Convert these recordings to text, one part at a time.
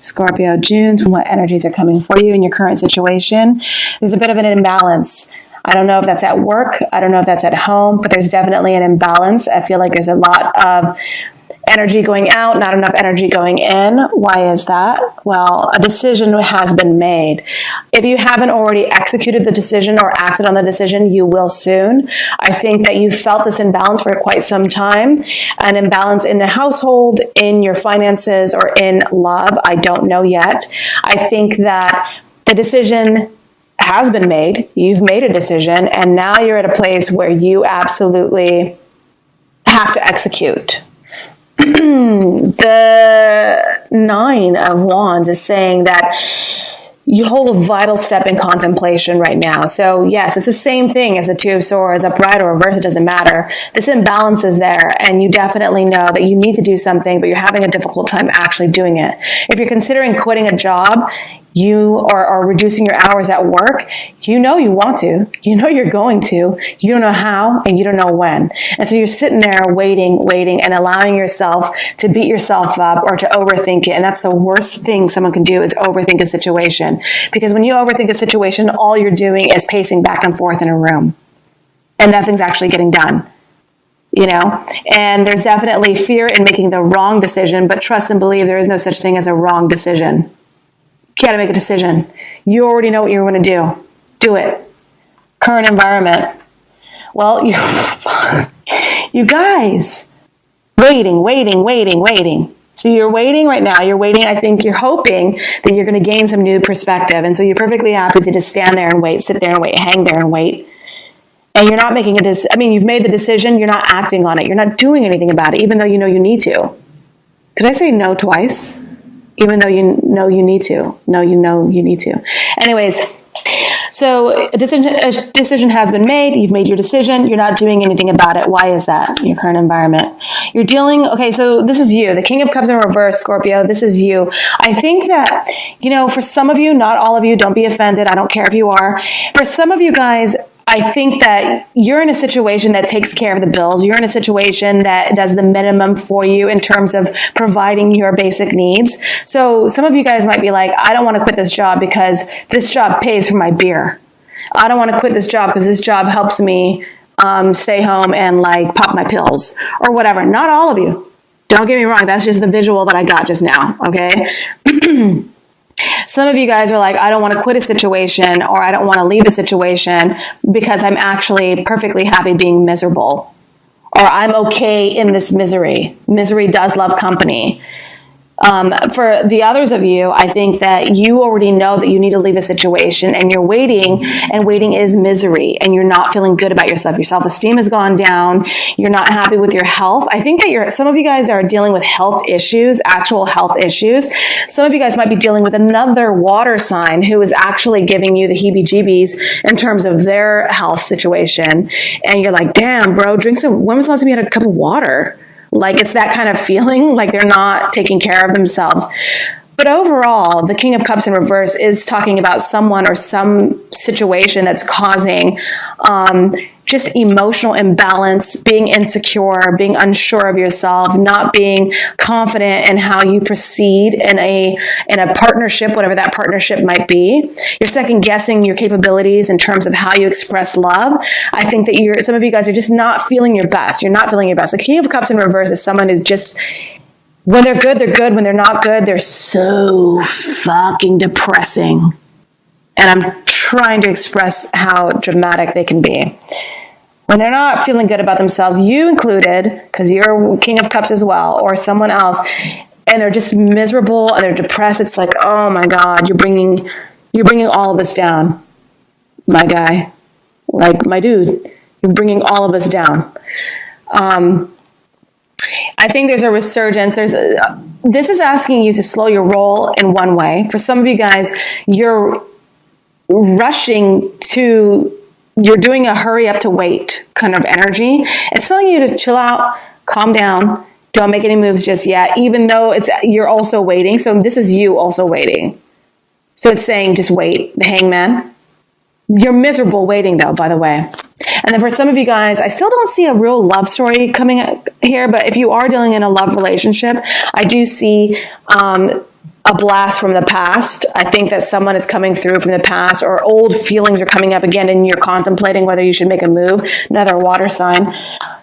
Scorpio, June, what energies are coming for you in your current situation. There's a bit of an imbalance. I don't know if that's at work. I don't know if that's at home, but there's definitely an imbalance. I feel like there's a lot of energy going out, not enough energy going in. Why is that? Well, a decision has been made. If you haven't already executed the decision or acted on the decision, you will soon. I think that you felt this imbalance for quite some time, an imbalance in the household, in your finances, or in love. I don't know yet. I think that the decision has been made. You've made a decision, and now you're at a place where you absolutely have to execute. The 9 of Wands is saying that you hold a vital step in contemplation right now. So yes, it's the same thing as the 2 of Swords, upright or reverse, it doesn't matter. This imbalance is there, and you definitely know that you need to do something, but you're having a difficult time actually doing it. If you're considering quitting a job, you are reducing your hours at work, you know you want to, you know you're going to, you don't know how, and you don't know when. And so you're sitting there waiting, and allowing yourself to beat yourself up or to overthink it. And that's the worst thing someone can do, is overthink a situation. Because when you overthink a situation, all you're doing is pacing back and forth in a room, and nothing's actually getting done. You know, and there's definitely fear in making the wrong decision, but trust and believe there is no such thing as a wrong decision. You gotta make a decision. You already know what you're going to do. Do it. Current environment. Well, you guys, waiting. So you're waiting right now. You're waiting. I think you're hoping that you're going to gain some new perspective. And so you're perfectly happy to just stand there and wait, sit there and wait, hang there and wait. And you're not making a decision. I mean, you've made the decision. You're not acting on it. You're not doing anything about it, even though you know you need to. Did I say no twice? Even though you know you need to. No, you know you need to. Anyways, so a decision has been made. You've made your decision. You're not doing anything about it. Why is that in your current environment? You're dealing, okay, so this is you. The King of Cups in reverse, Scorpio. This is you. I think that, you know, for some of you, not all of you, don't be offended. I don't care if you are. For some of you guys, I think that you're in a situation that takes care of the bills. You're in a situation that does the minimum for you in terms of providing your basic needs. So some of you guys might be like, I don't want to quit this job because this job pays for my beer. I don't want to quit this job because this job helps me stay home and like pop my pills or whatever. Not all of you. Don't get me wrong. That's just the visual that I got just now. Okay. Some of you guys are like, I don't want to quit a situation, or I don't want to leave a situation because I'm actually perfectly happy being miserable, or I'm okay in this misery. Misery does love company. For the others of you, I think that you already know that you need to leave a situation, and you're waiting, and waiting is misery, and you're not feeling good about yourself. Your self-esteem has gone down. You're not happy with your health. I think that some of you guys are dealing with health issues, actual health issues. Some of you guys might be dealing with another water sign who is actually giving you the heebie-jeebies in terms of their health situation. And you're like, damn, bro, when was the last time you had a cup of water? Like, it's that kind of feeling, like they're not taking care of themselves. But overall, the King of Cups in reverse is talking about someone or some situation that's causing just emotional imbalance, being insecure, being unsure of yourself, not being confident in how you proceed in a partnership, whatever that partnership might be. You're second guessing your capabilities in terms of how you express love. I think that some of you guys are just not feeling your best. You're not feeling your best. The King of Cups in reverse is someone who's just, when they're good, they're good. When they're not good, they're so fucking depressing. And I'm trying to express how dramatic they can be. When they're not feeling good about themselves, you included, because you're King of Cups as well, or someone else, and they're just miserable and they're depressed, it's like, oh my God, you're bringing all of us down, my guy, like my dude. You're bringing all of us down. I think there's a resurgence. This is asking you to slow your roll in one way. For some of you guys, you're you're doing a hurry up to wait kind of energy. It's telling you to chill out, calm down, don't make any moves just yet, even though you're also waiting. So this is you also waiting. So it's saying just wait, the Hangman. You're miserable waiting though, by the way. And then for some of you guys, I still don't see a real love story coming here, but if you are dealing in a love relationship, I do see a blast from the past. I think that someone is coming through from the past, or old feelings are coming up again and you're contemplating whether you should make a move. Another water sign.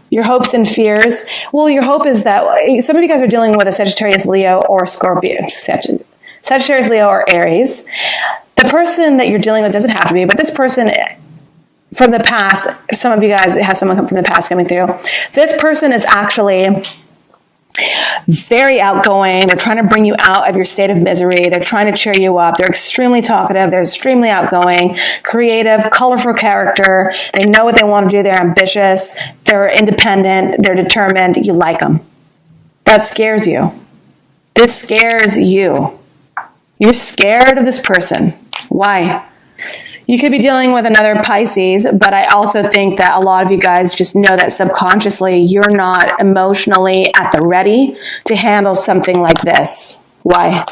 Your hopes and fears. Well, your hope is that some of you guys are dealing with a Sagittarius, Leo, or Scorpio. Sagittarius, Leo, or Aries. The person that you're dealing with doesn't have to be, but this person from the past, some of you guys have someone from the past coming through. This person is actually very outgoing. They're trying to bring you out of your state of misery. They're trying to cheer you up. They're extremely talkative. They're extremely outgoing, creative, colorful character. They know what they want to do. They're ambitious. They're independent. They're determined. You like them. That scares you. This scares you. You're scared of this person. Why? You could be dealing with another Pisces, but I also think that a lot of you guys just know that subconsciously you're not emotionally at the ready to handle something like this. Why?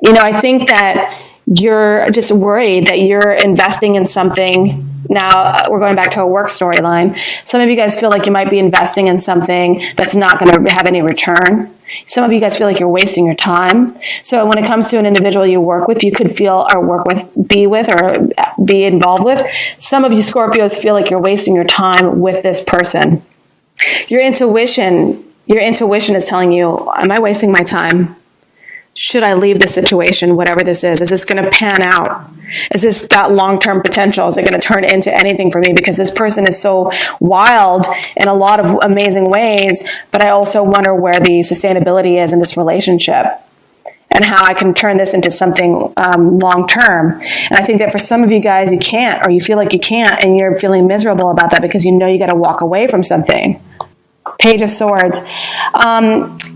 You know, I think that you're just worried that you're investing in something. Now, we're going back to a work storyline. Some of you guys feel like you might be investing in something that's not going to have any return. Some of you guys feel like you're wasting your time. So when it comes to an individual you work with, you could feel or work with, or be involved with. Some of you Scorpios feel like you're wasting your time with this person. Your intuition is telling you, am I wasting my time? Should I leave this situation, whatever this is? Is this going to pan out? Is this got long-term potential? Is it going to turn into anything for me? Because this person is so wild in a lot of amazing ways, but I also wonder where the sustainability is in this relationship and how I can turn this into something long-term. And I think that for some of you guys, you can't, or you feel like you can't, and you're feeling miserable about that because you know you got to walk away from something. Page of Swords.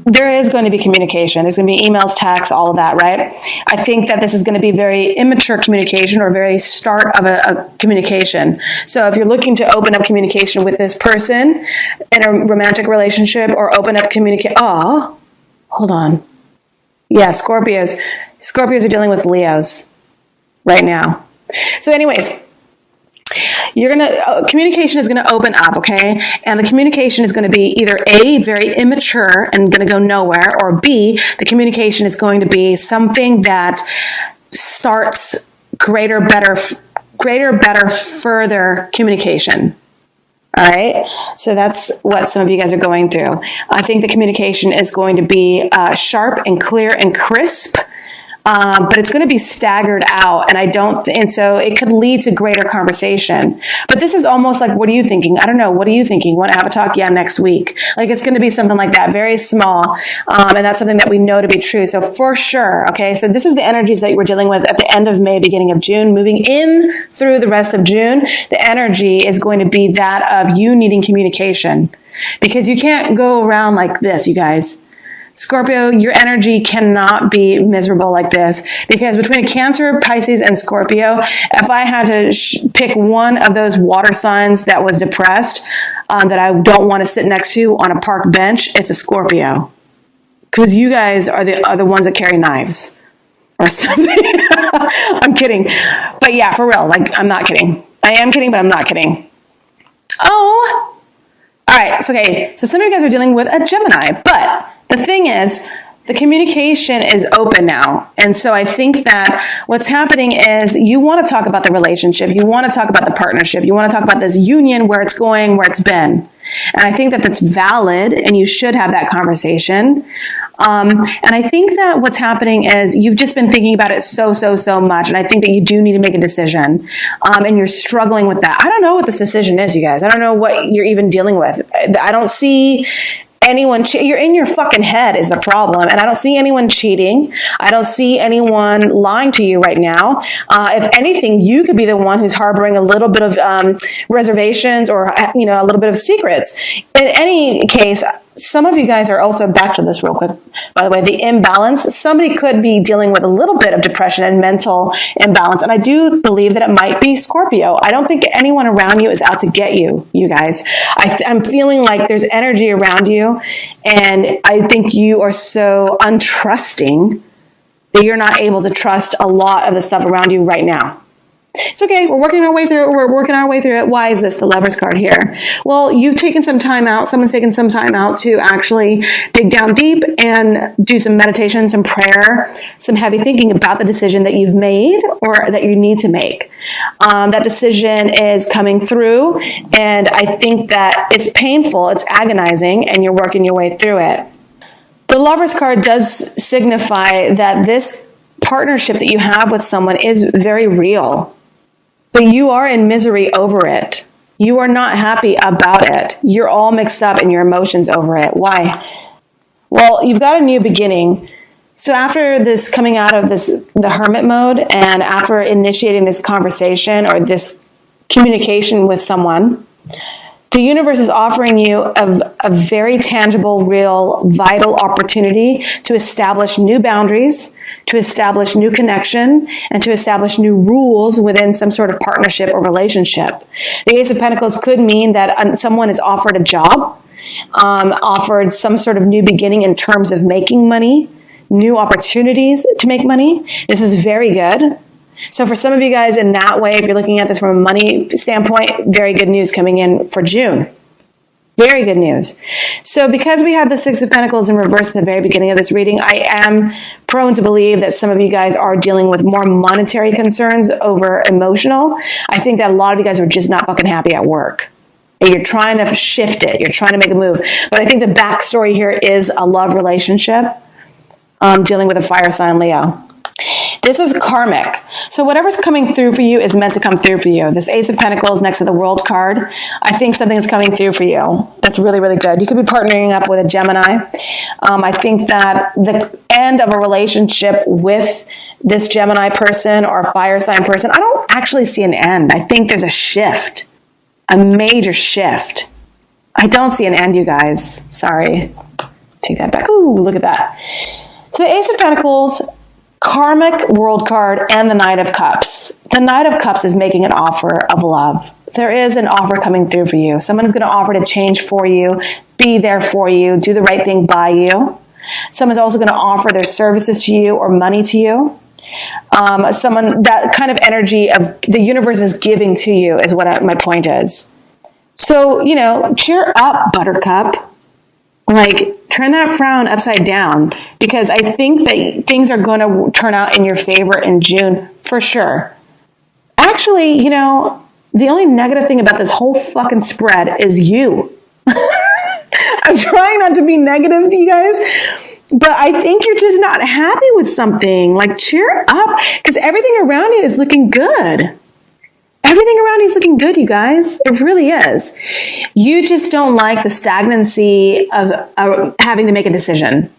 There is going to be communication. There's going to be emails, texts, all of that, right? I think that this is going to be very immature communication or very start of a communication. So if you're looking to open up communication with this person in a romantic relationship or open up communication, hold on. Yeah, Scorpios are dealing with Leos right now. So anyways, communication is going to open up, okay? And the communication is going to be either A, very immature and going to go nowhere, or B, the communication is going to be something that starts greater, better, further communication. All right. So that's what some of you guys are going through. I think the communication is going to be sharp and clear and crisp. But it's going to be staggered out, and so it could lead to greater conversation. But this is almost like, what are you thinking? I don't know. What are you thinking? Want to have a talk? Yeah, next week. Like, it's going to be something like that, very small, and that's something that we know to be true. So for sure, okay. So this is the energies that we're dealing with at the end of May, beginning of June, moving in through the rest of June. The energy is going to be that of you needing communication, because you can't go around like this, you guys. Scorpio, your energy cannot be miserable like this, because between a Cancer, Pisces, and Scorpio, if I had to pick one of those water signs that was depressed, that I don't want to sit next to on a park bench, it's a Scorpio. Because you guys are the ones that carry knives or something. I'm kidding. But yeah, for real, like, I'm not kidding. I am kidding, but I'm not kidding. Oh, all right. So, okay. So some of you guys are dealing with a Gemini, but the thing is, the communication is open now. And so I think that what's happening is you want to talk about the relationship. You want to talk about the partnership. You want to talk about this union, where it's going, where it's been. And I think that that's valid, and you should have that conversation. And I think that what's happening is you've just been thinking about it so much. And I think that you do need to make a decision. And you're struggling with that. I don't know what this decision is, you guys. I don't know what you're even dealing with. I don't see anyone, you're in your fucking head is the problem. And I don't see anyone cheating. I don't see anyone lying to you right now. If anything, you could be the one who's harboring a little bit of reservations or, a little bit of secrets. In any case, some of you guys are also, back to this real quick, by the way, the imbalance. Somebody could be dealing with a little bit of depression and mental imbalance. And I do believe that it might be Scorpio. I don't think anyone around you is out to get you, you guys. I'm feeling like there's energy around you. And I think you are so untrusting that you're not able to trust a lot of the stuff around you right now. It's okay. We're working our way through it. We're working our way through it. Why is this the Lovers card here? Well, you've taken some time out. Someone's taken some time out to actually dig down deep and do some meditation, some prayer, some heavy thinking about the decision that you've made or that you need to make. That decision is coming through, and I think that it's painful, it's agonizing, and you're working your way through it. The Lovers card does signify that this partnership that you have with someone is very real, but you are in misery over it. You are not happy about it. You're all mixed up in your emotions over it. Why? Well, you've got a new beginning. So after this coming out of the hermit mode, and after initiating this conversation or this communication with someone, the universe is offering you a very tangible, real, vital opportunity to establish new boundaries, to establish new connection, and to establish new rules within some sort of partnership or relationship. The Ace of Pentacles could mean that someone is offered a job, offered some sort of new beginning in terms of making money, new opportunities to make money. This is very good. So for some of you guys in that way, if you're looking at this from a money standpoint, very good news coming in for June. Very good news. So because we had the Six of Pentacles in reverse at the very beginning of this reading, I am prone to believe that some of you guys are dealing with more monetary concerns over emotional. I think that a lot of you guys are just not fucking happy at work. And you're trying to shift it. You're trying to make a move. But I think the backstory here is a love relationship, dealing with a fire sign Leo. This is karmic. So whatever's coming through for you is meant to come through for you. This Ace of Pentacles next to the World card, I think something is coming through for you. That's really, really good. You could be partnering up with a Gemini. I think that the end of a relationship with this Gemini person or fire sign person, I don't actually see an end. I think there's a shift, a major shift. I don't see an end, you guys. Sorry. Take that back. Ooh, look at that. So the Ace of Pentacles, karmic World card, and the Knight of Cups. The Knight of Cups is making an offer of love. There is an offer coming through for you. Someone is going to offer to change for you, be there for you, do the right thing by you. Someone's also going to offer their services to you or money to you. Someone, that kind of energy of the universe is giving to you is what my point is. So, cheer up, Buttercup. Turn that frown upside down, because I think that things are going to turn out in your favor in June for sure. Actually, the only negative thing about this whole fucking spread is you. I'm trying not to be negative, you guys, but I think you're just not happy with something. Cheer up, because everything around you is looking good. Everything around you is looking good, you guys. It really is. You just don't like the stagnancy of having to make a decision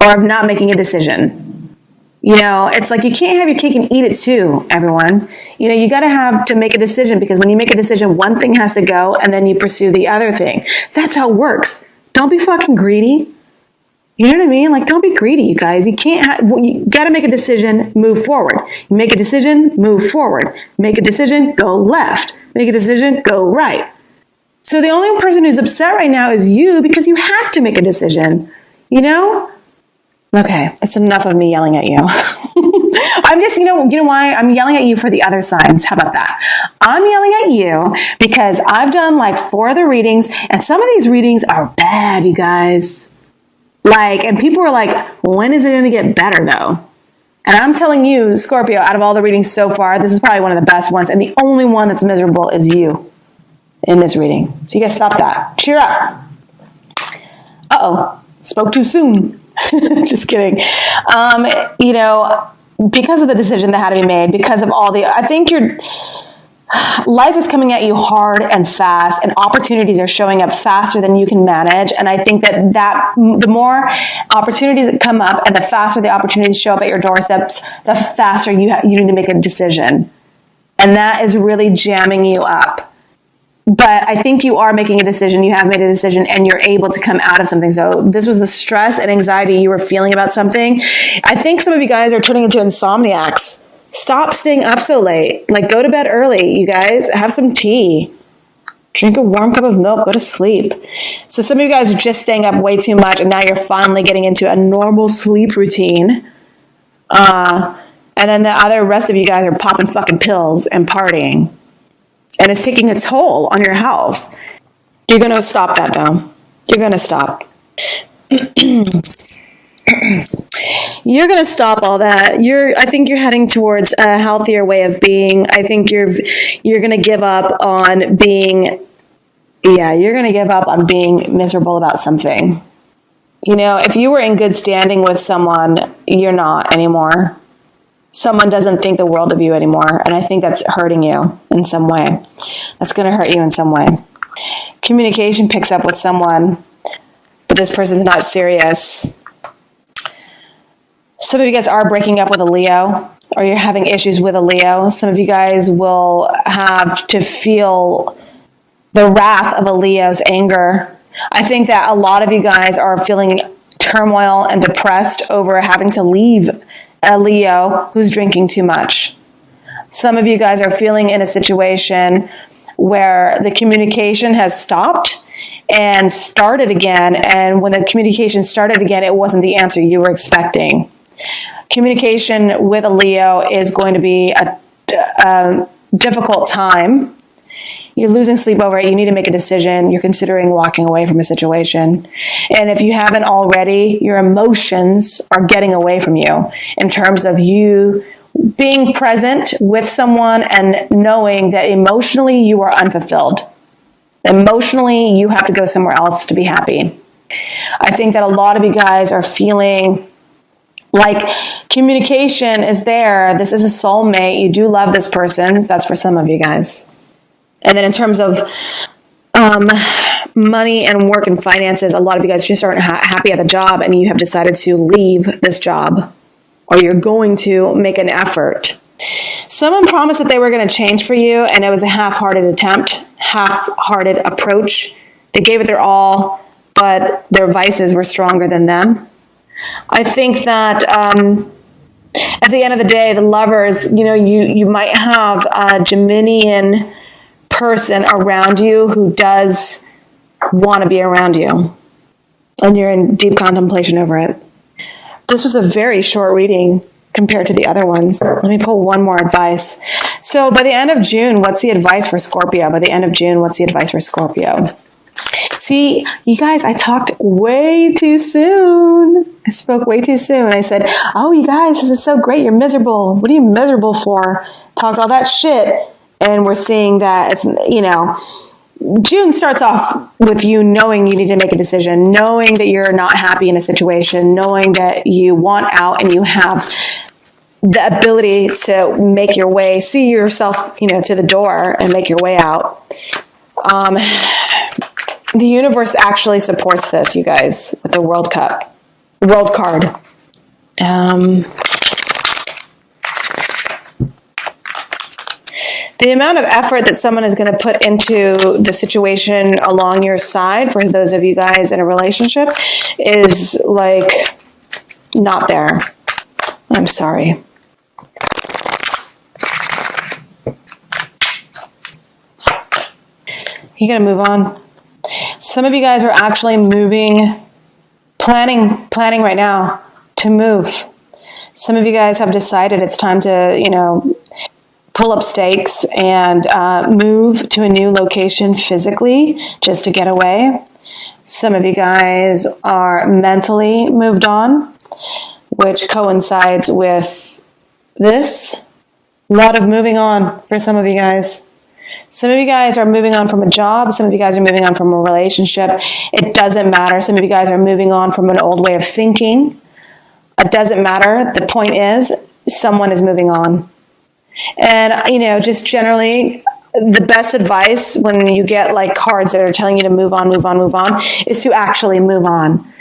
or of not making a decision. It's like you can't have your cake and eat it too, everyone. You got to have to make a decision, because when you make a decision, one thing has to go and then you pursue the other thing. That's how it works. Don't be fucking greedy. You know what I mean? Don't be greedy, you guys. You got to make a decision, move forward. You make a decision, move forward. Make a decision, go left. Make a decision, go right. So the only person who's upset right now is you, because you have to make a decision. Okay, it's enough of me yelling at you. I'm just, you know why? I'm yelling at you for the other signs. How about that? I'm yelling at you because I've done 4 other readings, and some of these readings are bad, you guys. And people are like, when is it going to get better though? And I'm telling you, Scorpio, out of all the readings so far, this is probably one of the best ones. And the only one that's miserable is you in this reading. So you guys stop that. Cheer up. Uh-oh. Spoke too soon. Just kidding. Because of the decision that had to be made, because of I think life is coming at you hard and fast, and opportunities are showing up faster than you can manage. And I think that the more opportunities that come up and the faster the opportunities show up at your doorsteps, the faster you need to make a decision. And that is really jamming you up. But I think you are making a decision. You have made a decision, and you're able to come out of something. So this was the stress and anxiety you were feeling about something. I think some of you guys are turning into insomniacs. Stop staying up so late. Go to bed early, you guys. Have some tea. Drink a warm cup of milk. Go to sleep. So some of you guys are just staying up way too much, and now you're finally getting into a normal sleep routine. And then the other rest of you guys are popping fucking pills and partying. And it's taking a toll on your health. You're going to stop that, though. You're going to stop. You're going to stop all that. I think you're heading towards a healthier way of being. I think you're going to give up on being, you're going to give up on being miserable about something. You know, if you were in good standing with someone, you're not anymore. Someone doesn't think the world of you anymore, and I think that's hurting you in some way. That's going to hurt you in some way. Communication picks up with someone, but this person's not serious. Some of you guys are breaking up with a Leo, or you're having issues with a Leo. Some of you guys will have to feel the wrath of a Leo's anger. I think that a lot of you guys are feeling turmoil and depressed over having to leave a Leo who's drinking too much. Some of you guys are feeling in a situation where the communication has stopped and started again, and when the communication started again, it wasn't the answer you were expecting. Communication with a Leo is going to be a difficult time. You're losing sleep over it. You need to make a decision. You're considering walking away from a situation. And if you haven't already, your emotions are getting away from you in terms of you being present with someone and knowing that emotionally you are unfulfilled. Emotionally, you have to go somewhere else to be happy. I think that a lot of you guys are feeling like communication is there. This is a soulmate. You do love this person. That's for some of you guys. And then in terms of money and work and finances, a lot of you guys just aren't happy at the job, and you have decided to leave this job, or you're going to make an effort. Someone promised that they were going to change for you, and it was a half-hearted attempt, half-hearted approach. They gave it their all, but their vices were stronger than them. I think that at the end of the day, the lovers, you might have a Geminian person around you who does want to be around you, and you're in deep contemplation over it. This was a very short reading compared to the other ones. Let me pull one more advice. So by the end of June, what's the advice for Scorpio? By the end of June, what's the advice for Scorpio? See, you guys, I talked way too soon. I spoke way too soon. I said, oh, you guys, this is so great. You're miserable. What are you miserable for? Talked all that shit. And we're seeing that it's, June starts off with you knowing you need to make a decision, knowing that you're not happy in a situation, knowing that you want out and you have the ability to make your way, see yourself, to the door and make your way out. The universe actually supports this, you guys, with the World card. The amount of effort that someone is going to put into the situation along your side, for those of you guys in a relationship, is like not there. I'm sorry. You got to move on. Some of you guys are actually planning right now to move. Some of you guys have decided it's time to, pull up stakes and move to a new location physically just to get away. Some of you guys are mentally moved on, which coincides with this. A lot of moving on for some of you guys. Some of you guys are moving on from a job. Some of you guys are moving on from a relationship. It doesn't matter. Some of you guys are moving on from an old way of thinking. It doesn't matter. The point is, someone is moving on. And, just generally, the best advice when you get like cards that are telling you to move on, is to actually move on.